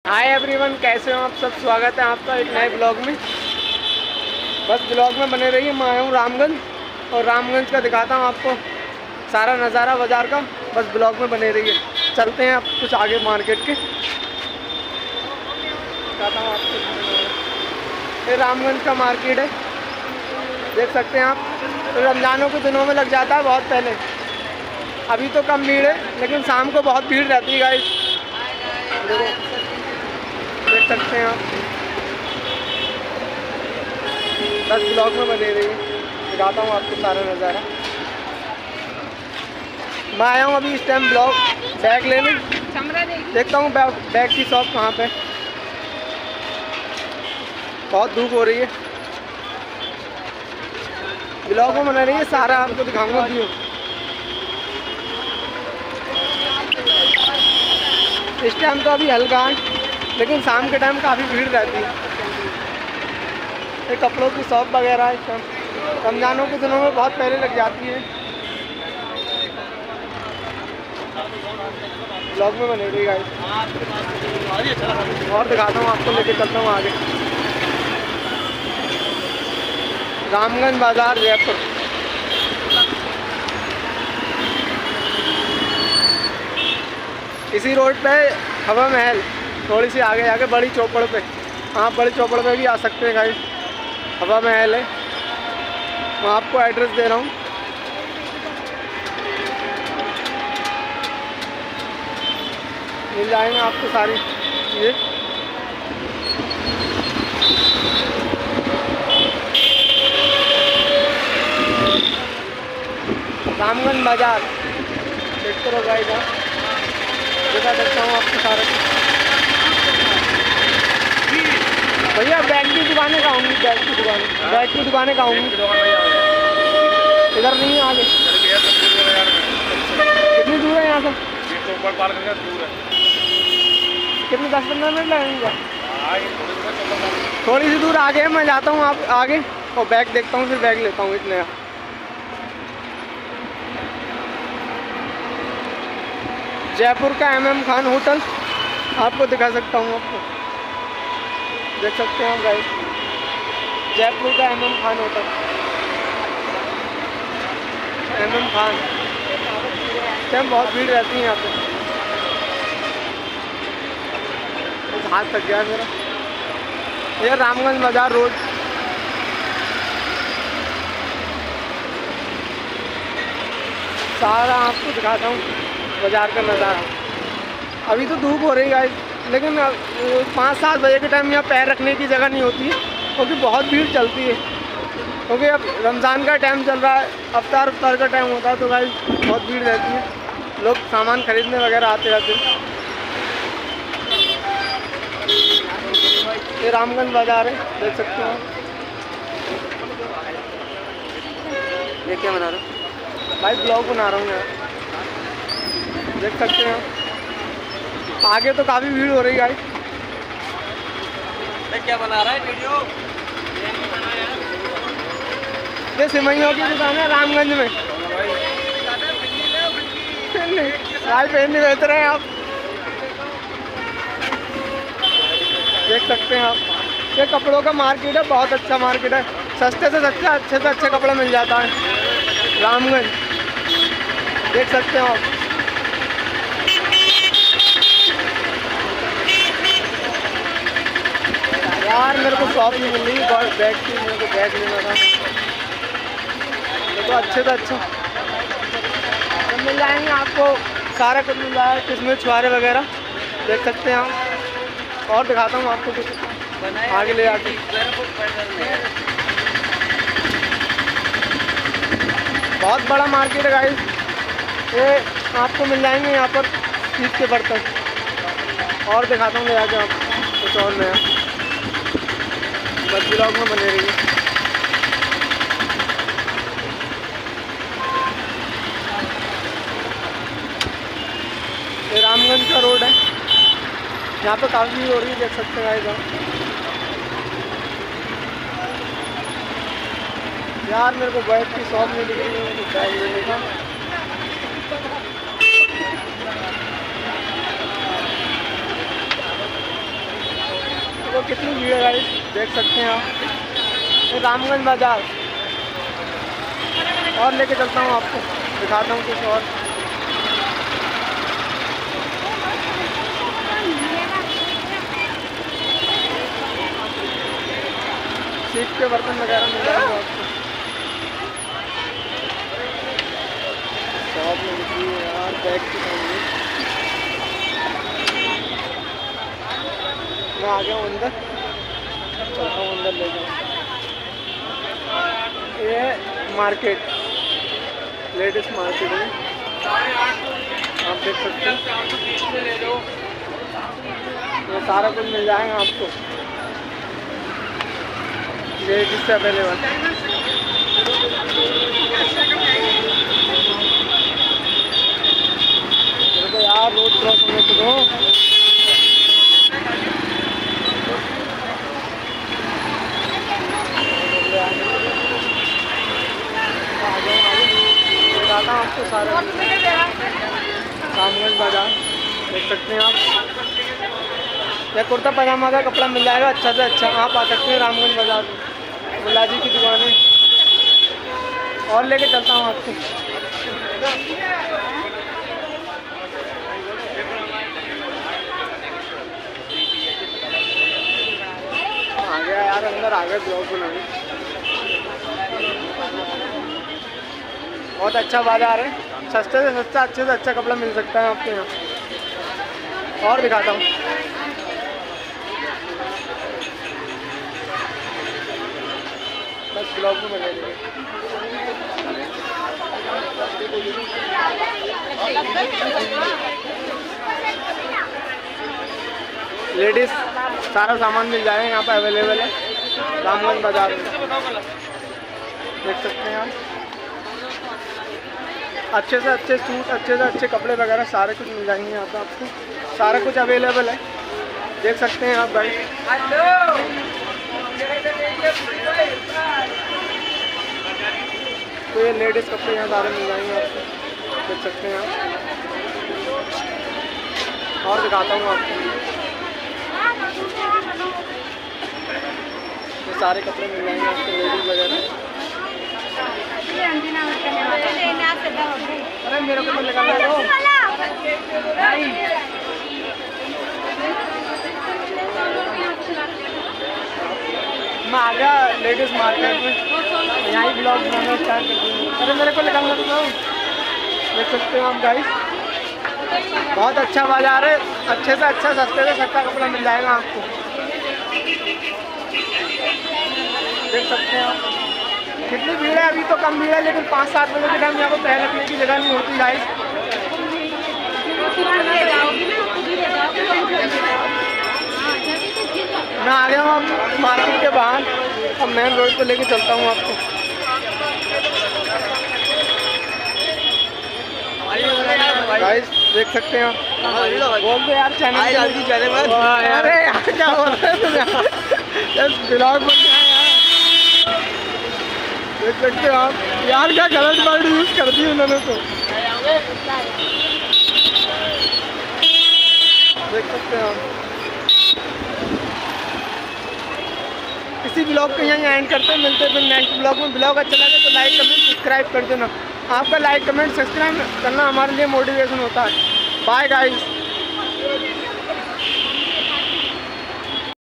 Hi everyone, कैसे हो आप सब। स्वागत है आपका एक नए ब्लॉग में। बस ब्लॉग में बने रहिए। मैं आया हूँ रामगंज और रामगंज का दिखाता हूँ आपको सारा नज़ारा बाज़ार का। बस ब्लॉग में बने रहिए। चलते हैं आप कुछ आगे मार्केट के, दिखाता हूँ आपको। ये रामगंज का मार्केट है, देख सकते हैं आप। तो रमज़ानों के दिनों में लग जाता है बहुत पहले। अभी तो कम भीड़ है, लेकिन शाम को बहुत भीड़ रहती है गाइस। देख सकते हैं आप। बस ब्लॉग में बने रहिए, दिखाता हूँ आपको सारा नज़ारा। मैं आया हूँ अभी इस टाइम ब्लॉग बैग लेने। देखता हूँ बैग की शॉप कहाँ पे। बहुत धूप हो रही है। ब्लॉग में बने रहिए, सारा आपको दिखाऊंगा व्यू। इस टाइम तो अभी हल्का है, लेकिन शाम के टाइम काफ़ी भीड़ रहती है। ये कपड़ों की शॉप वगैरह है। इस टाइम रमज़ानों के दिनों में बहुत पहले लग जाती है। ब्लॉग में बने रही गाइस, और दिखाता हूँ आपको, लेके चलता हूँ आगे। रामगंज बाज़ार, जयपुर। इसी रोड पे हवा महल, थोड़ी सी आगे आगे बड़ी चौपड़ पे। आप बड़ी चौपड़ पे भी आ सकते हैं गाइस। हवा महल है, मैं आपको एड्रेस दे रहा हूँ। मिल जाएंगे आपको सारी चीज़ें। रामगंज बाज़ार देखते रहो गाइस। आप दिखा सकता हूँ आपको सारा। भैया बैग की दुकानें कहाँ होंगी? बैग की दुकानें कहाँ होंगी? इधर नहीं है, आगे। कितनी दूर है यहाँ से? कितने 10-15 मिनट लगेंगे? थोड़ी सी दूर आगे है, मैं जाता हूँ आप आगे और बैग देखता हूँ, फिर बैग लेता हूँ इतने। जयपुर का MM खान होटल आपको दिखा सकता हूँ। आपको देख सकते हैं गाइस, जयपुर का MM Khan hotel. MM Khan, time बहुत भीड़ रहती है यहाँ पे। हाथ थक गया मेरा। ये रामगंज बाजार रोड। सारा आपको दिखाता हूँ बाजार का नज़ारा। अभी तो धूप हो रही है, लेकिन 5-7 बजे के टाइम यहाँ पैर रखने की जगह नहीं होती है, क्योंकि बहुत भीड़ चलती है। क्योंकि अब रमज़ान का टाइम चल रहा है, अफ्तार का टाइम होता है, तो गाइस बहुत भीड़ रहती है। लोग सामान खरीदने वगैरह आते रहते हैं। ये रामगंज बाज़ार है, देख सकते हो। ये क्या बना रहा हूँ भाई? ब्लॉग बना रहा हूँ यार, देख सकते हैं। आगे तो काफ़ी भीड़ हो रही है गाइस। क्या बना रहा है वीडियो? ये सिमइयों की दुकान है रामगंज में। भाई पेन बेच रहे हैं आप, देख सकते हैं आप। ये कपड़ों का मार्केट है, बहुत अच्छा मार्केट है। सस्ते से सस्ते, अच्छे से अच्छे कपड़े मिल जाता है रामगंज, देख सकते हो आप। यार मेरे को शॉप नहीं मिल रही बैग की, मेरे को बैग लेना था। तो अच्छे से अच्छा तो मिल जाएंगे आपको, सारा कुछ मिल जाएगा। किसमें छुआरे वगैरह देख सकते हैं आप। और दिखाता हूँ आपको कुछ आगे ले आके। बहुत बड़ा मार्केट है गाइस। ये आपको मिल जाएंगे यहाँ पर ईद के बर्तन। और दिखाता हूँ ले आके आपको कुछ और नया। बस ब्लॉग में बने रहिए। ये रामगंज का रोड है, यहाँ पे काफ़ी भीड़ हो रही है, देख सकते हैं गाइस। यार मेरे को बैग की शॉप नहीं दिख रही है, मुझे बैग लेने का। कितनी भीड़ है गाइस, देख सकते हैं आप। ये रामगंज बाजार और लेके चलता हूँ आपको, दिखाता हूँ कुछ और। सीख के बर्तन वगैरह मिल जाएंगे आपको। शॉप में निकली है यार, बैग की कमी। मैं आ गया हूँ अंदर, चलता हूँ अंदर ले जाऊँ। ये मार्केट, लेडीज मार्केट है, आप देख सकते हैं। ये सारा कुछ मिल जाएगा आपको लेडीज से अवेलेबल। तो यार रोड क्रॉस होने को दो। बताता हूँ आपको सारा रामगंज बाजार, देख सकते हैं आप। यह कुर्ता पजामा का कपड़ा मिल जाएगा अच्छा से अच्छा। आप आ सकते हैं रामगंज बाजार में, बुलाजी की दुकानें। और लेके चलता हूँ आपको। आ गया यार अंदर, आ गए ब्लॉग बनाने। बहुत अच्छा बाजार है, सस्ते से सस्ता, अच्छे से अच्छा कपड़ा मिल सकता है आपके यहाँ। और दिखाता हूँ। बस ब्लॉग में बने रहिए। लेडीज सारा सामान मिल जाएगा यहाँ पर, अवेलेबल है रामगंज बाजार में, देख सकते हैं आप। अच्छे से अच्छे सूट, अच्छे से अच्छे कपड़े वगैरह सारे कुछ मिल जाएंगे यहाँ पे आपको, सारा कुछ अवेलेबल है, देख सकते हैं आप भाई। तो ये लेडीज़ कपड़े यहाँ सारे मिल जाएंगे आपको, देख सकते हैं आप। और दिखाता हूँ आपको, ये सारे कपड़े मिल जाएंगे आपको लेडीज़ वगैरह। अरे मेरे को तो निकालना दो। मैं आ गया लेडीज़ मार्केट में, यहाँ ही ब्लॉग बनाना स्टार्ट कर दूँगा। अरे मेरे को निकालना तो, देख सकते हो आप गाइस। बहुत अच्छा बाजार है, अच्छे से अच्छा, सस्ते से सस्ता कपड़ा मिल जाएगा आपको, देख सकते हैं आप। कितनी भीड़ है, अभी तो कम भीड़ है, लेकिन 5-7 बजे के टाइम यहाँ पर पैर रखने की जगह नहीं होती गाइस। मैं आ गया हूँ अब मार्केट के बाहर, अब मेन रोड पे लेके चलता हूँ आपको। गाइस देख सकते हैं आप, बोल दो यार चैनल। अरे यार क्या बोल रहे हैं तुम यार, ब्लॉग बन गया यार, देख सकते हो आप। यार क्या गलत वर्ड यूज़ कर दी उन्होंने तो, देख सकते हो आप। इसी ब्लॉग को यहीं एंड करते हैं, मिलते हैं फिर नेक्स्ट ब्लॉग में। ब्लॉग अच्छा लगे तो लाइक कमेंट सब्सक्राइब कर देना। आपका लाइक कमेंट सब्सक्राइब करना हमारे लिए मोटिवेशन होता है। Bye guys.